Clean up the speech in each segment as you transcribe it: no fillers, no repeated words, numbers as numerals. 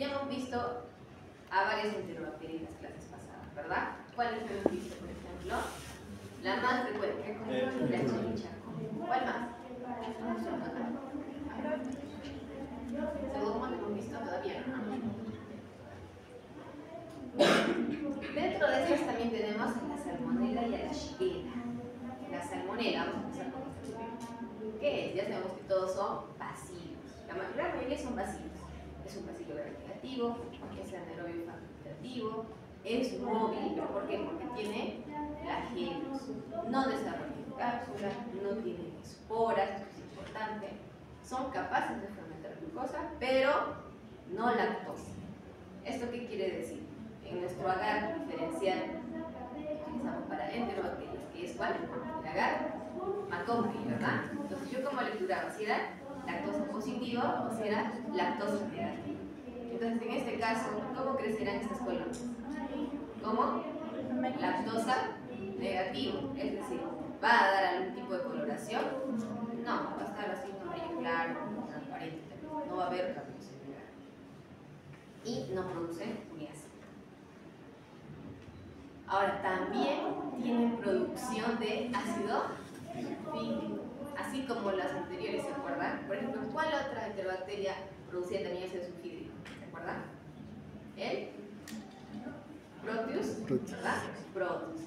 Ya hemos visto a varias enterobacterias en las clases pasadas, ¿verdad? ¿Cuáles hemos visto, por ejemplo? La más frecuente, como la chincha. ¿Cuál más? Según como hemos visto todavía, ¿no? Dentro de estas también tenemos a la salmonela y a la shigella. La salmonela, vamos a empezar con esta primera. ¿Qué es? Ya sabemos que todos son bacilos. La mayoría son bacilos. Es un bacilo negativo, es anaerobio facultativo, es móvil. ¿Por qué? Porque tiene flagelos, no desarrolla cápsulas, no tiene esporas, esto es importante. Son capaces de fermentar glucosa, pero no lactosa. ¿Esto qué quiere decir? En nuestro agar diferencial que utilizamos para enterobacterias, que es ¿cuál? El agar Markov-Lee, ¿verdad? Entonces yo como lecturaba si era lactosa positiva o si era lactosa negativa. Entonces en este caso, ¿cómo crecerán estas colonias? Como lactosa negativo, es decir, ¿va a dar algún tipo de coloración? No, va a estar así un amarillo claro, transparente, no va a haber cambios en el agar. Y no produce ureasa. Ahora, también tienen producción de ácido fítico, así como las anteriores, ¿se acuerdan? Por ejemplo, ¿cuál otra enterobacteria producía también ácido sulfídrico? ¿Se acuerdan? El Proteus, ¿verdad? Proteus.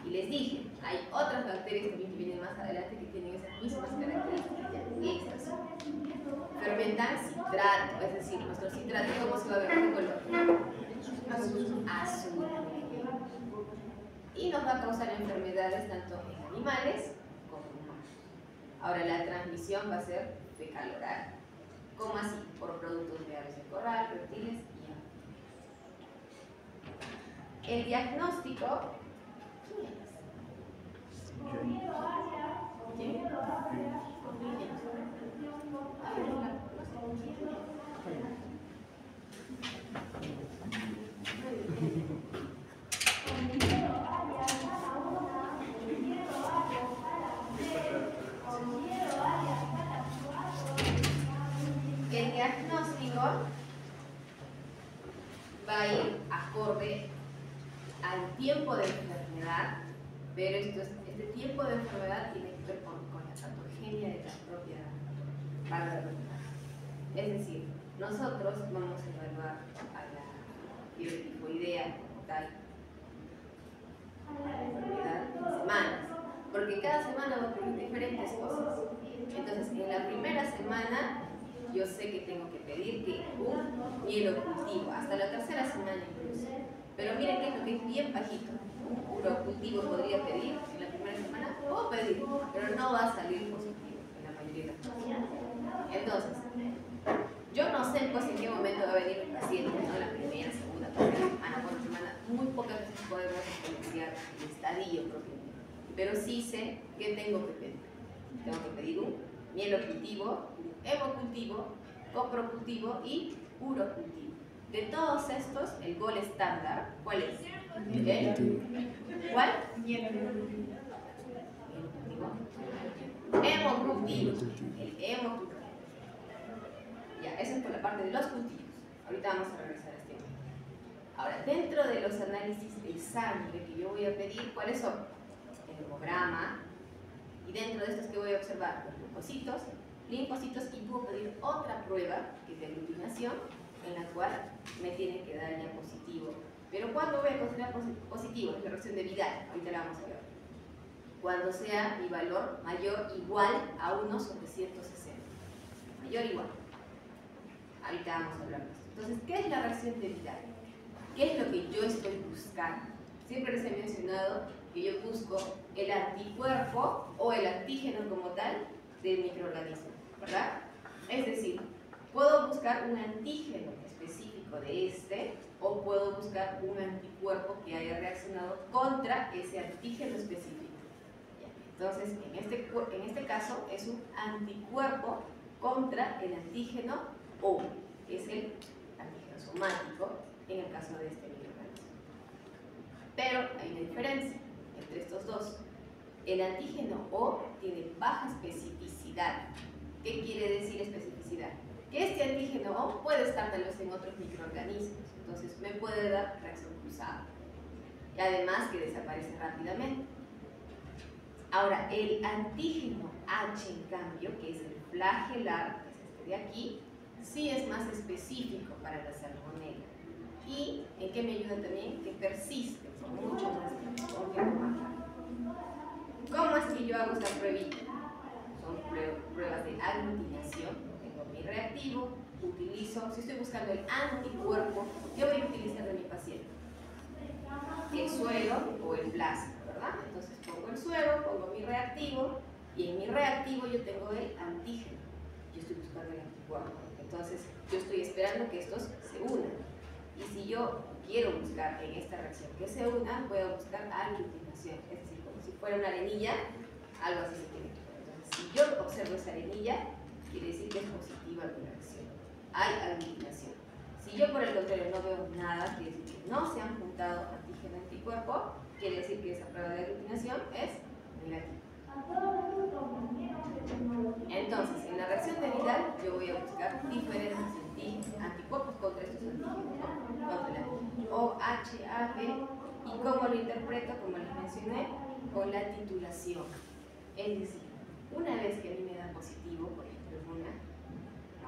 Y les dije, hay otras bacterias también que vienen más adelante que tienen esas mismas características. Estas son. Fermentan citrato, es decir, nuestro citrato, ¿cómo se va a ver de color? Azul. Y nos va a causar enfermedades tanto en animales como en humanos. Ahora, la transmisión va a ser fecal-oral. ¿Cómo así? Por productos de aves de coral, reptiles y aves. El diagnóstico. ¿Quién es? El diagnóstico va a ir acorde al tiempo de enfermedad, pero este tiempo de enfermedad tiene que ver con la patogenia de la propia enfermedad. Es decir, nosotros vamos a evaluar a la fiebre tifoidea como tal, a la enfermedad en semanas, porque cada semana va a ocurrir diferentes cosas. Entonces, en la primera semana yo sé que tengo que pedir que un mielocultivo, hasta la tercera semana incluso. Pero miren que es lo que es bien bajito. Un urocultivo podría pedir en la primera semana, puedo pedir, pero no va a salir positivo en la mayoría de las casos. Entonces, yo no sé pues en qué momento va a venir el paciente, ¿no? La primera, segunda, tercera semana, cuarta semana, muy pocas veces podemos diferenciar el estadio propiamente. Pero sí sé que tengo que pedir. Tengo que pedir un mielocultivo, hemocultivo, coprocultivo y urocultivo. De todos estos, el gol estándar, ¿cuál es? ¿Cuál? Hemocultivo. El hemocultivo. Ya, eso es por la parte de los cultivos. Ahorita vamos a regresar a este tema. Ahora, dentro de los análisis de sangre que yo voy a pedir, ¿cuáles son? El hemograma. Y dentro de estos que voy a observar, los linfocitos, y puedo pedir otra prueba, que es de aglutinación, en la cual me tienen que dar ya positivo. Pero ¿cuándo voy a considerar positivo? Es la reacción de Vidal, ahorita la vamos a ver. Cuando sea mi valor mayor o igual a 1/160. Mayor o igual. Ahorita vamos a hablar de esto. Entonces, ¿qué es la reacción de Vidal? ¿Qué es lo que yo estoy buscando? Siempre les he mencionado que yo busco el anticuerpo o el antígeno como tal del microorganismo, ¿verdad? Es decir, puedo buscar un antígeno específico de este o puedo buscar un anticuerpo que haya reaccionado contra ese antígeno específico. Entonces, en este caso es un anticuerpo contra el antígeno O, que es el antígeno somático en el caso de este microorganismo. Pero hay una diferencia entre estos dos. El antígeno O tiene baja especificidad. ¿Qué quiere decir especificidad? que este antígeno puede estar tal vez en otros microorganismos, entonces me puede dar reacción cruzada. Y además que desaparece rápidamente. Ahora, el antígeno H, en cambio, que es el flagelar, que es este de aquí, sí es más específico para la salmonela. ¿Y en qué me ayuda también? Que persiste por mucho más tiempo, un tiempo más largo. ¿Cómo es que yo hago esta pruebita? Son pruebas de aglutinación. Tengo mi reactivo, utilizo, si estoy buscando el anticuerpo, yo voy a utilizar de mi paciente el suero o el plasma, ¿verdad? Entonces pongo el suero, pongo mi reactivo, y en mi reactivo yo tengo el antígeno. Yo estoy buscando el anticuerpo. Entonces yo estoy esperando que estos se unan. Y si yo quiero buscar en esta reacción que se unan, puedo buscar aglutinación. Es decir, como si fuera una arenilla, algo así se tiene que ver. Entonces, si yo observo esa arenilla, quiere decir que es positiva mi reacción. Hay aglutinación. Si yo por el contrario no veo nada, quiere decir que no se han juntado antígeno y anticuerpo, quiere decir que esa prueba de aglutinación es negativa. Entonces, en la reacción de Vidal, yo voy a buscar diferentes anticuerpos contra estos antígenos, ¿no? Contra el antígeno OH, AB, y cómo lo interpreto, como les mencioné, con la titulación. Es decir, una vez que a mí me da positivo, por ejemplo, en una,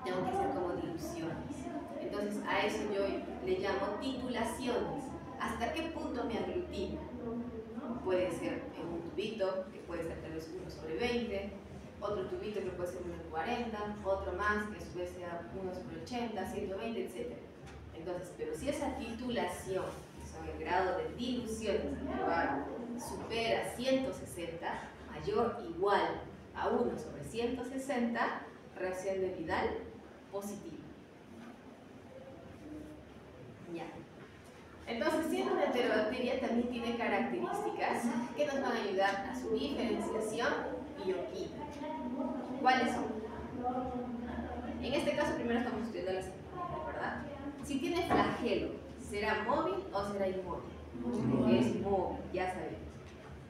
tengo que hacer como diluciones. Entonces, a eso yo le llamo titulaciones. ¿Hasta qué punto me aglutina? Puede ser en un tubito, que puede ser tal vez 1/20, otro tubito que puede ser 1/40, otro más que a su vez sea 1/80, 120, etc. Entonces, pero si esa titulación, que son el grado de dilución individual, supera 160, mayor o igual a 1/160, reacción de Vidal positiva. Ya. Entonces, siendo una enterobacteria, también tiene características que nos van a ayudar a su diferenciación bioquímica. ¿Cuáles son? En este caso, primero estamos estudiando la salmonela, ¿verdad? Si tiene flagelo, ¿será móvil o será inmóvil? Es móvil, ya sabemos.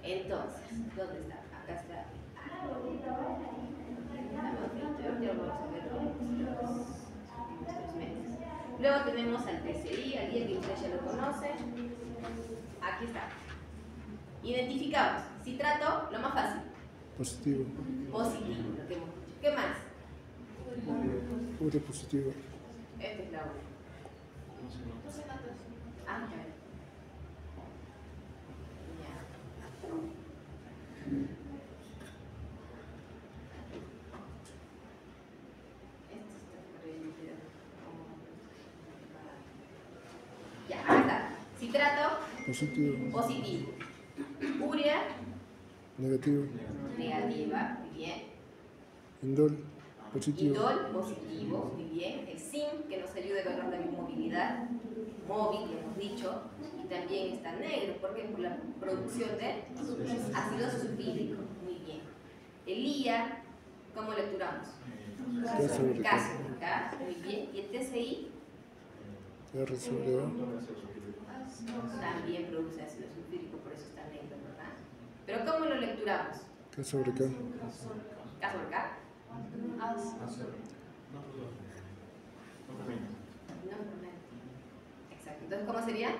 Entonces, ¿dónde está? Acá está. Ya lo vamos a ver en los últimos 3 meses. Luego tenemos al TCI, al día que ustedes ya lo conocen. Aquí está. Identificamos. Citrato, lo más fácil. Positivo. Positivo, lo que hemos dicho. ¿Qué más? Urea positivo. Esta es la urea. Ah, ya. Ya, acá está. Citrato, Positivo. positivo. Urea, Negativo. negativa, muy bien. Indol. Positivo. Indol, positivo, muy bien. El zinc, que nos ayuda a ganar la biomovilidad, móvil, ya hemos dicho. Y también está negro, ¿por qué? Por la producción de ácido sulfídrico, muy bien. El IA, ¿cómo lecturamos? K sobre K. K sobre K, muy bien. Y el TCI R sobre A. también produce ácido sulfídrico, por eso está negro, ¿verdad? Pero ¿cómo lo lecturamos? K sobre K. K sobre K. No fermenta. Exacto. Entonces, ¿cómo sería?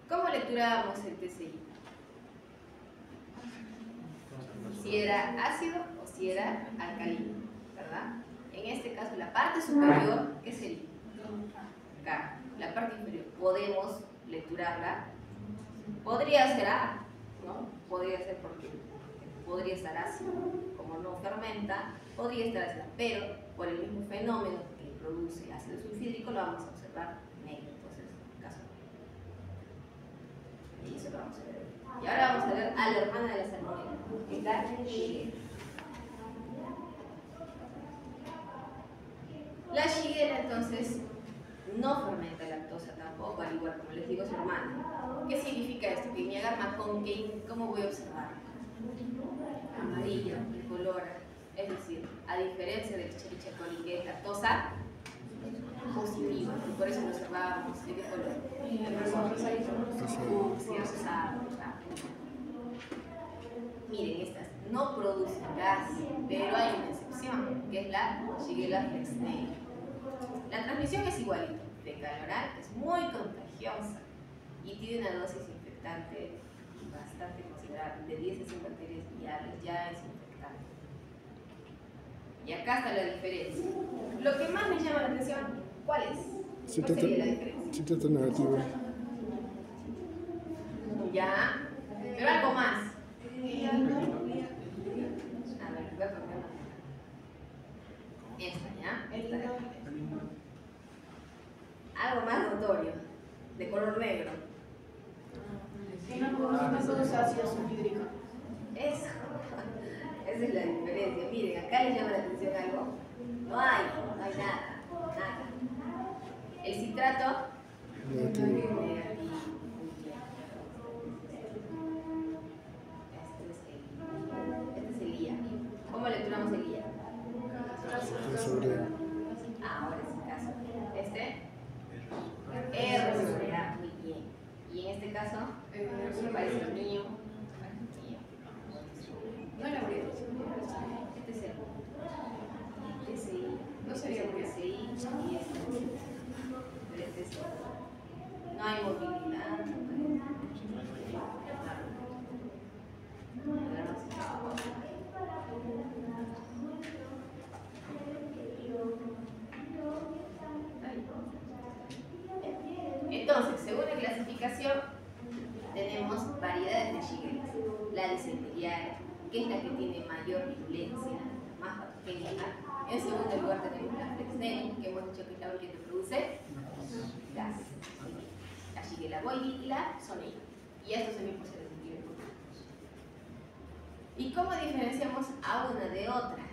¿Cómo lecturábamos el TCI? Si era ácido o si era alcalino, ¿verdad? En este caso, la parte superior, ¿qué sería? K. La parte inferior, podemos lecturarla. Podría ser A, ¿no? Podría ser porque podría estar ácido, como no fermenta, podría estar ácida, pero por el mismo fenómeno que produce ácido sulfídrico lo vamos a observar negro, entonces, caso. Y eso lo vamos a ver. Y ahora vamos a ver a la hermana de la salmonela, que es la Shigella. La Shigella, entonces, no fermenta lactosa tampoco, al igual como les digo su hermana. ¿Qué significa esto? Que mi agarma con que, ¿cómo voy a observar? Amarillo, el color, es decir, a diferencia del Escherichia coli, que es lactosa positiva, y por eso lo observábamos. ¿De qué color? Rosado. Miren, estas no producen gas, pero hay una excepción, que es la Shigella flexneri. La transmisión es igualita, fecal oral, es muy contagiosa y tiene una dosis infectante bastante considerable, de 10 a 100 bacterias viables, ya es infectante. Y acá está la diferencia. Lo que más me llama la atención, ¿cuál es? ¿Cuál sería la diferencia? Citata negativa. Ya, pero algo más. A ver, voy a poner esta, ¿ya? Esta de aquí. Algo más notorio, de color negro. Una cosa ácido sulfhídrico. Eso. Esa es la diferencia. Miren, acá les llama la atención algo. No hay nada. El citrato Negativo. negativo. Este es el IA. ¿Cómo lecturamos el IA? Ya sobre. Ahora es el caso. Este R sobre A, muy bien. Y en este caso, me parece el mío. No la voy a decir. Este es el TCI. No sería porque TCI y este. Pero este es el. No hay movilidad. Entonces, según la clasificación, tenemos variedades de Shigella. La disenteriaria, que es la que tiene mayor virulencia, más patogénica. En segundo lugar tenemos la flexneri, que hemos dicho que es la que produce gas. La Shigella boydii y la sonella. Y estos también por ser ¿Y cómo diferenciamos a una de otra?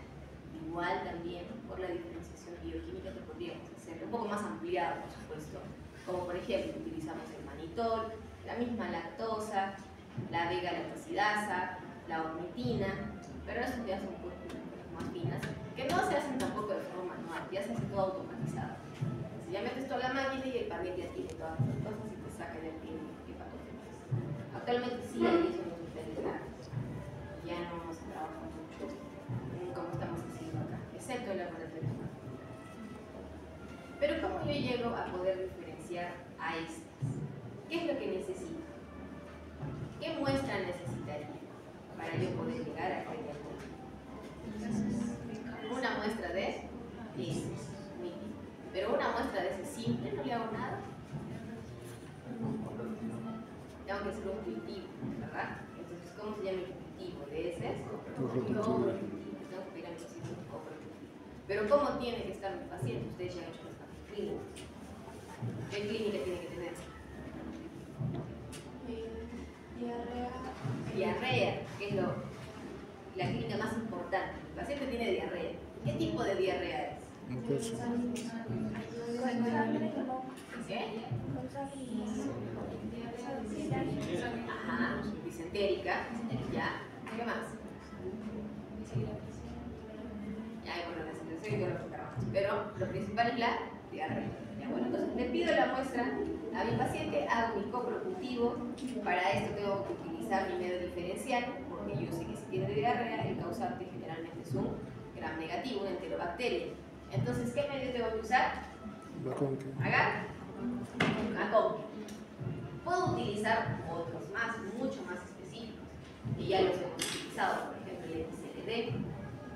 Igual también por la diferenciación bioquímica que podríamos hacer, un poco más ampliada, por supuesto. Como por ejemplo, utilizamos el manitol, la misma lactosa, la vega-lactosidasa, la ornitina, pero eso ya son cosas más finas, que no se hacen tampoco de forma manual, ya se hace todo automatizado. Si ya metes toda la máquina y el panel ya tiene todas las cosas y te saca ya qué patógenos. Actualmente sí hay eso en los veterinarios. Ya no se trabaja mucho como estamos haciendo acá, excepto el laboratorio. Pero ¿cómo yo llego a poder diferenciar a estas? ¿Qué es lo que necesito? ¿Qué muestra necesitaría para yo poder llegar a aquel diagnóstico? Una muestra de heces, muy bien. Pero una muestra de heces simple no le hago nada. Tengo que hacer un cultivo, ¿verdad? Entonces, ¿cómo se llama el cultivo de heces? Coprocultivo. Tengo que pedir a mi paciente un coprocultivo. Pero ¿cómo tiene que estar mi paciente? Ustedes ya han hecho los campos clínicos. ¿Qué clínica tiene que tener? Diarrea, que es la clínica más importante. El paciente tiene diarrea. ¿Qué tipo de diarrea es? Mucosa. ¿Qué? Ajá, disentérica, ¿ya? ¿Qué más? Ya, bueno, la situación yo lo trabajamos, pero lo principal es la diarrea. Ya, bueno, entonces le pido la muestra a mi paciente, hago mi coprocultivo. Para esto tengo que utilizar mi medio diferencial, porque yo sé que si tiene diarrea, el causante generalmente es un gram negativo, una enterobacteria. Entonces, ¿qué medio tengo que usar? Baconque. Agar, Maconque. Puedo utilizar otros más, mucho más específicos, que ya los hemos utilizado, por ejemplo, el XLD.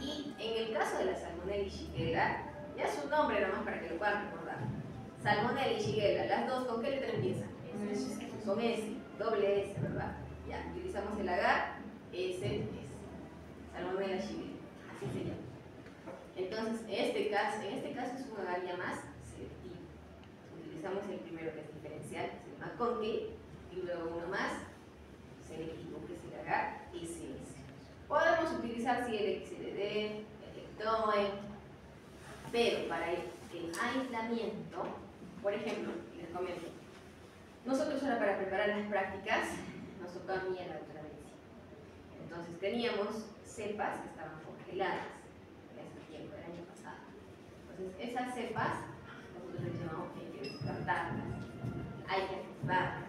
Y en el caso de la Salmonella y Shigella, ya su nombre nomás para que lo puedan recordar. Salmonella y Shigella, las dos, ¿con qué letra empiezan? Con S, doble S, ¿verdad? Ya, utilizamos el agar, S. Salmonella y Shigella, así se llama. Entonces, en este caso es un agar ya más selectivo. Utilizamos el primero que es diferencial, que es el Maconque, y luego uno más selectivo, que es el agar SS. Podemos utilizar sí, el XLD, el Ectoen, pero para el aislamiento, por ejemplo, les comento, nosotros ahora para preparar las prácticas nos tocó a mí a la doctora Betsy. Entonces teníamos cepas que estaban congeladas, hace tiempo, el año pasado. Entonces esas cepas, nosotros les llamamos que hay que descartarlas, hay que activarlas.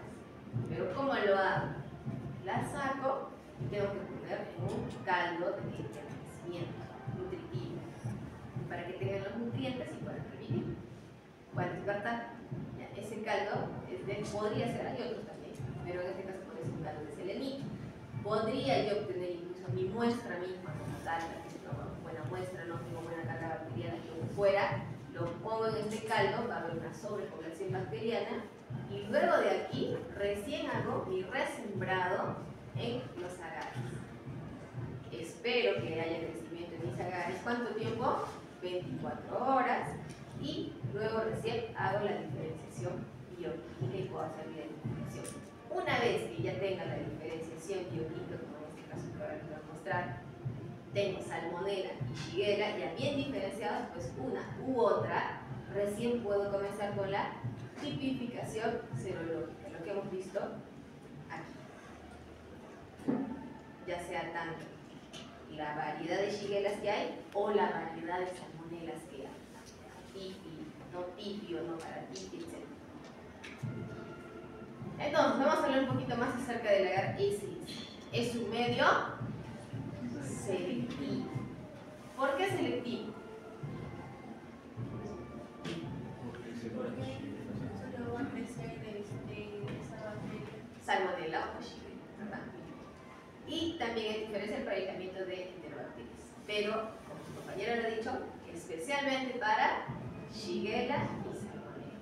Pero ¿cómo lo hago? Las saco tengo que poner en un caldo de crecimiento nutritivo para que tengan los nutrientes y puedan revivir, puedan despertar. Ya, ese caldo podría ser, hay otros también, pero en este caso puede ser un caldo de selenito. Podría yo obtener incluso mi muestra misma como tal, que es una buena muestra, no tengo buena carga bacteriana, lo que fuera, lo pongo en este caldo, va a haber una sobrepoblación bacteriana, y luego de aquí recién hago mi resembrado en los agares. Espero que haya crecimiento en mis agares. ¿Cuánto tiempo? 24 horas. Y luego recién hago la diferenciación bioquímica y puedo hacer mi identificación. Una vez que ya tenga la diferenciación bioquímica, como en este caso que ahora les voy a mostrar, tengo salmonela y shigella ya bien diferenciadas, pues una u otra, recién puedo comenzar con la tipificación serológica, lo que hemos visto aquí. Ya sea tanto la variedad de shigellas que hay o la variedad de salmonelas que hay. Tipi, no tipio, no paratipi, etc. Entonces, vamos a hablar un poquito más acerca del agar SIS. Es un medio selectivo. ¿Por qué selectivo? Salmonella o shigella, ¿verdad? Y también hay diferencia el proyectamiento de enterobacterias. Pero, como su compañero lo ha dicho, especialmente para shigella y salmonella.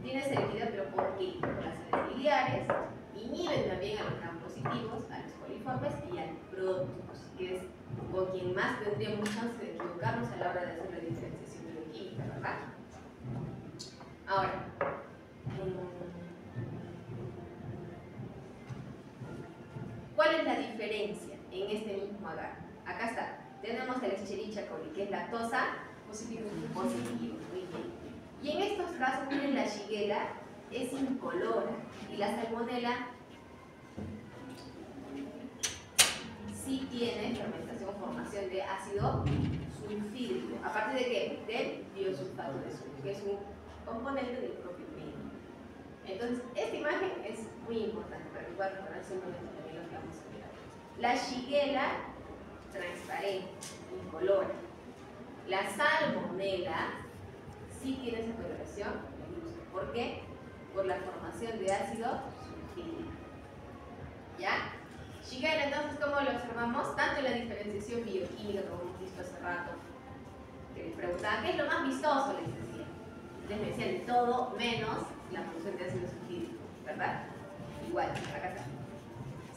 Tiene selectividad, pero ¿por qué? Por las sales biliares, inhiben también a los gram positivos, a los coliformes y al protus, que es con quien más tendríamos chance de equivocarnos a la hora de hacer la diferenciación bioquímica, ¿verdad? Ahora, ¿cuál es la diferencia en este mismo agar? Acá está, tenemos el Escherichia coli, que es lactosa positivo, muy bien. Y en estos casos, miren, la shigella es incolora y la salmonella sí tiene fermentación, formación de ácido sulfídrico. ¿A partir de qué? Del biosulfato de sodio, que es un componente del propio medio. Entonces, esta imagen es muy importante para que puedan recordar simplemente también lo que vamos a mirar. La shigella, transparente, incolora. La salmonella sí tiene esa coloración. ¿Por qué? Por la formación de ácido sulfídrico. ¿Ya? Shigella, entonces, ¿cómo lo observamos? Tanto en la diferenciación bioquímica, como hemos visto hace rato, que les preguntaban, ¿qué es lo más vistoso? Les decía. Les decía de todo menos la producción de ácido sulfídrico, ¿verdad? Igual, acá está.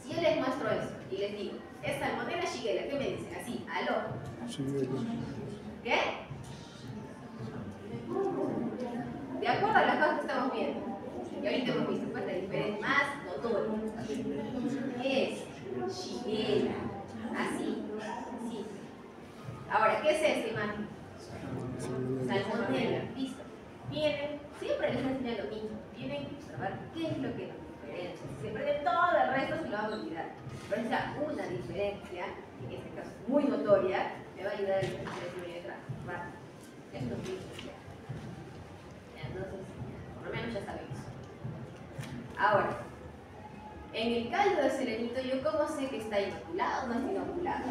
Si yo les muestro eso y les digo, es salmonella shigella, ¿qué me dicen? Así, aló. ¿Qué? De acuerdo a las cosas que estamos viendo. Y ahorita hemos visto, pues la diferencia más notoria es shigella. Así, así. Ahora, ¿qué es esta imagen? Salmonella, listo. Vienen, siempre les enseñan lo mismo. Tienen que observar qué es lo que nos diferencia. Si se prende todo el resto, se lo van a olvidar. Pero esa una diferencia, en este caso muy notoria, me va a ayudar a diferenciar una y otra rápido. Es lo mismo. Entonces, por lo menos ya sabéis. Ahora, en el caldo de selenito, ¿yo cómo sé que está inoculado o no está inoculado?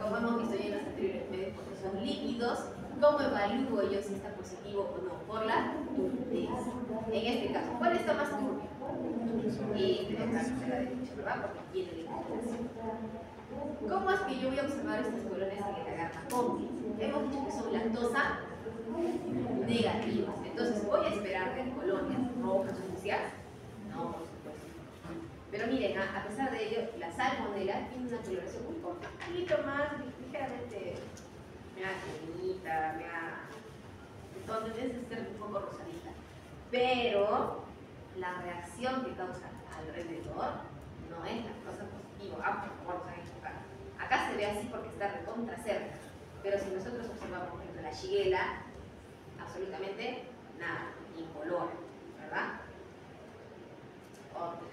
Como hemos visto ya en los anteriores medios, porque son líquidos, ¿cómo evalúo yo si está positivo o no? Por la turbidez. En este caso, ¿cuál está más turbio? Y en el caso de la derecha, ¿verdad? Porque tiene liquidación. ¿Cómo es que yo voy a observar estas colonias en el agar Macondi? Hemos dicho que son lactosa negativas. Entonces, ¿voy a esperar ver colonias rojas sucias? No, por supuesto. Pero miren, a pesar de ello, la salmonella tiene una coloración un poquito más, ligeramente, mea cremita, entonces debe ser un poco rosadita. Pero la reacción que causa alrededor no es la cosa positiva. Por favor, se equivocar. Acá se ve así porque está recontra cerca. Pero si nosotros observamos, por ejemplo, la shigella, absolutamente nada, incolora, ¿verdad? Otra.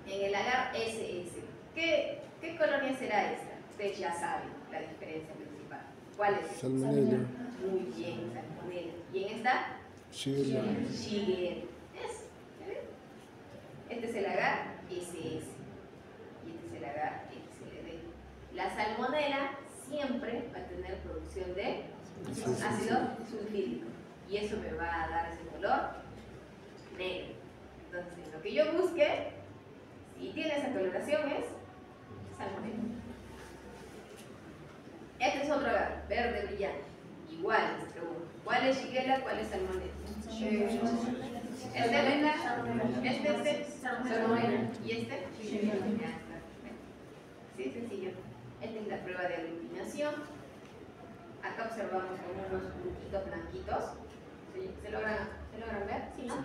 En el agar SS, ¿qué colonia será esta? Ustedes ya saben la diferencia principal. ¿Cuál es? Salmonella. Muy bien, salmonella. ¿Y en esta? Shigella. Shigella. Este es el agar SS. Y este es el agar SS. salmonela siempre va a tener producción de ácido sulfídrico. Y eso me va a dar ese color negro. Entonces, lo que yo busque, si tiene esa coloración, es salmonela. Este es otro agave, verde brillante. Igual, les pregunto, ¿cuál es Shigella, cuál es salmonela? Este, salmonela. ¿Y este? Shigella. Sí, sencillo. Esta es la prueba de aglutinación. Acá observamos unos puntitos blanquitos. ¿Se logran ver? ¿Sí, no?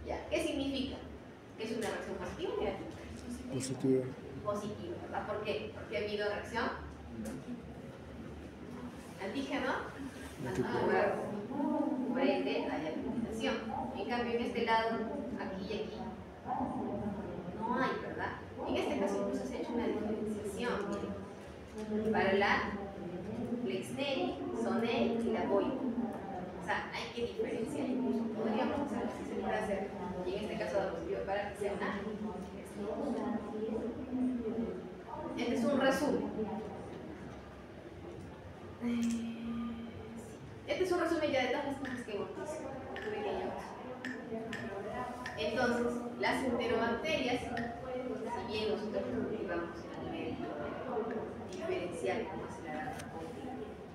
Ya. ¿Qué significa? ¿Que es una reacción positiva o negativa? Positiva. Positiva, ¿verdad? ¿Por qué? Porque ha habido reacción antígeno. Por ende, hay aglutinación. En cambio, en este lado, aquí y aquí, no hay, ¿verdad? En este caso, incluso se ha hecho una diferenciación. Miren, para la Flexneri, Soneri y la Boico. O sea, hay que diferenciar. Incluso podríamos hacer si se puede hacer. Y en este caso, para que sea una. Este es un resumen. Este es un resumen ya de todas las cosas que hemos visto. Entonces, las enterobacterias, si bien nosotros cultivamos a nivel diferencial, como es la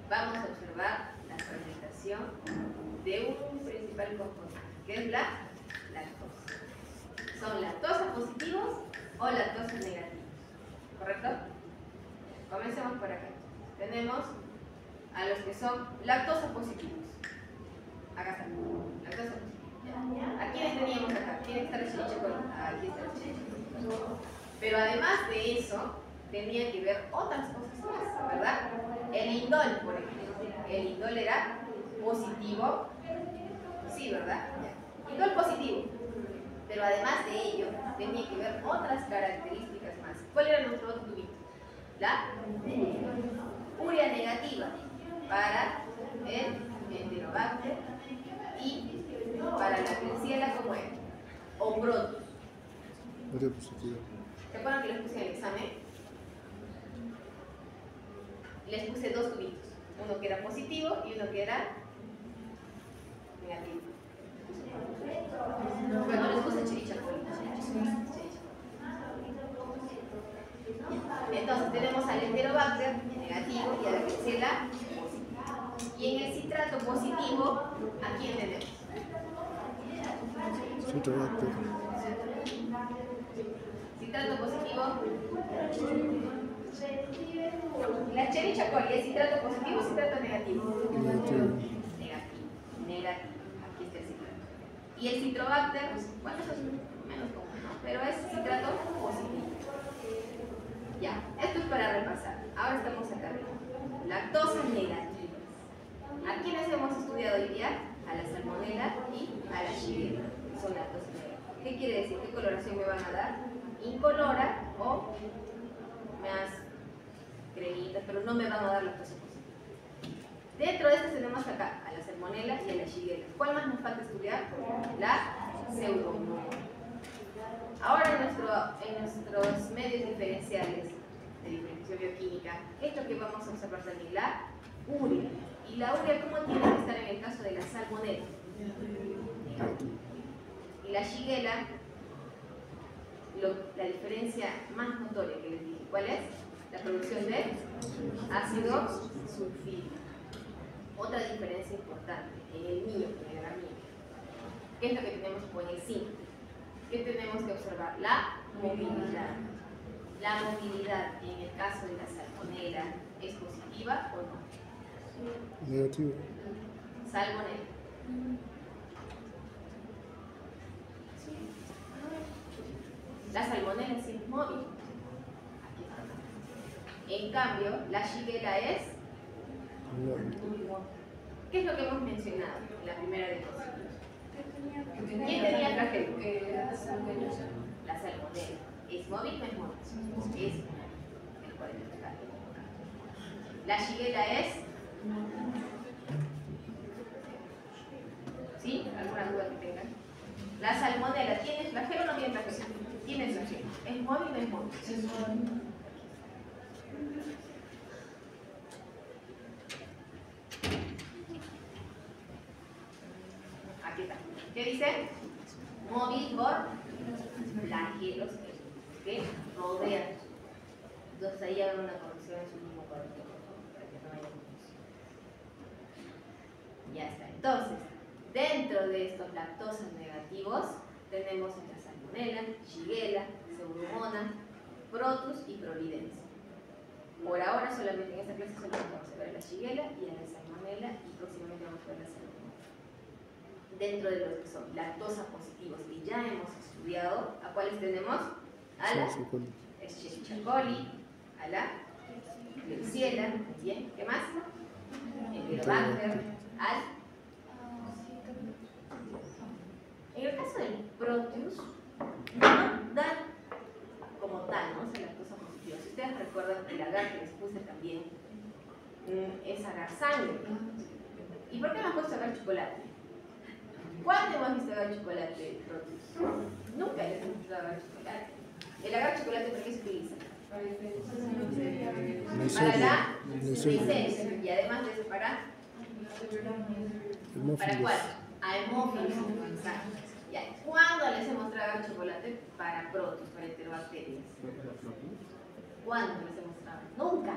vamos a observar la fermentación de un principal componente, que es la lactosa. ¿Son lactosa positivos o lactosa negativos? ¿Correcto? Comencemos por acá. Tenemos a los que son lactosa positivos. Acá está. Lactosa positiva. ¿A quiénes teníamos acá? ¿Quién está el chilichacol? Aquí está el chilichacol. Pero además de eso, tenía que ver otras cosas más, ¿verdad? El indol, por ejemplo. El indol era positivo. Sí, ¿verdad? Ya. Indol positivo. Pero además de ello, tenía que ver otras características más. ¿Cuál era nuestro otro tubito? La urea negativa para el Enterobacter y para la Klebsiella, ¿cómo era? O Proteus. Urea positiva. ¿Se acuerdan que les puse en el examen? Les puse dos tubitos. Uno que era positivo y uno que era negativo. Bueno, les puse chirichacol. Entonces tenemos al Enterobacter negativo y a la Klebsiella positivo. Y en el citrato positivo, ¿a quién tenemos? Citrobacter. Citrato positivo. La Escherichia coli, ¿es citrato positivo o citrato negativo? Negativo. Negativo. Aquí está el citrato. Y el Citrobacter, bueno, eso es menos común, ¿no? Pero es citrato positivo. Ya, esto es para repasar. Ahora estamos acá arriba. Lactosas negativas. ¿A quiénes hemos estudiado hoy día? A la salmonela y a la shigella. Son lactosas negativas. ¿Qué quiere decir? ¿Qué coloración me van a dar? Incolora o más cremitas, pero no me van a dar lactosa positiva. Dentro de estas tenemos acá a la salmonela y a la shigella. ¿Cuál más nos falta estudiar? La pseudomonas. Ahora en nuestros medios diferenciales de diferenciación bioquímica, ¿qué es lo que vamos a observar también? La urea. ¿Y la urea cómo tiene que estar en el caso de la salmonela? Negativo. Y la shigella, la diferencia más notoria que les dije, ¿cuál es? La producción de ácido sulfídrico. Otra diferencia importante en el mío, en el gramíneo. ¿Qué es lo que tenemos con el zinc? ¿Qué tenemos que observar? La movilidad. La movilidad en el caso de la salmonela es positiva o no? Negativo. Salmonela. La salmonela sí es móvil. Aquí está. En cambio, la shigella es No. muy móvil. ¿Qué es lo que hemos mencionado en la primera diapositiva? ¿Quién tenía flagelo? La salmonela. ¿Es móvil o no es móvil? Es el cual es el flagelo. La shigella es. ¿Sí? ¿Alguna duda que tengan? La salmonela, ¿tiene flagelo o no tiene flagelo? Tiene flagelo. ¿Es móvil o no es móvil? ¿Qué dice? Móvil por flagelos que rodean. Entonces ahí habrá una corrección en su mismo cuadro, para que no haya confusión. Ya está. Entonces, dentro de estos lactosas negativos tenemos la salmonela, shigella, pseudomonas, protus y prolidencia. Por ahora solamente en esta clase solo vamos a ver a la shigella y a la salmonela y próximamente vamos a ver la pseudomonas. Dentro de los que son lactosa positivos que ya hemos estudiado, ¿a cuáles tenemos? A la Escherichia coli, a la Klebsiella, ¿bien? ¿Qué más? Helicobacter, al... En el caso del Proteus, no da como tal, ¿no? O sea, lactosa positiva. Si ustedes recuerdan el agar que les puse también, es agar sangre. ¿Y por qué me han puesto agar chocolate? ¿Cuándo hemos visto agar chocolate, Proteus? Nunca les hemos visto agar chocolate. ¿El agar chocolate por qué se utiliza? Para la licencia y además de eso para cuál? A hemófilos influenzados. Ya. ¿Cuándo les hemos traído chocolate? Para protos, para enterobacterias. ¿Cuándo les hemos traído? Nunca.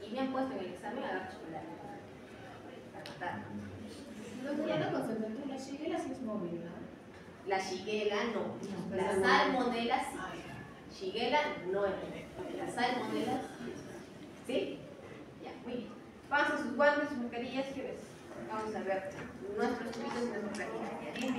Y me han puesto en el examen a dar chocolate para matar. La shigella sí es móvil, ¿no? La shigella no. La salmonela sí. Shigella no es móvil. La salmonela sí. ¿Sí? Ya, muy bien. Pasen sus guantes, sus mascarillas, que ves. Vamos a ver nuestros tubitos y nuestras prácticas.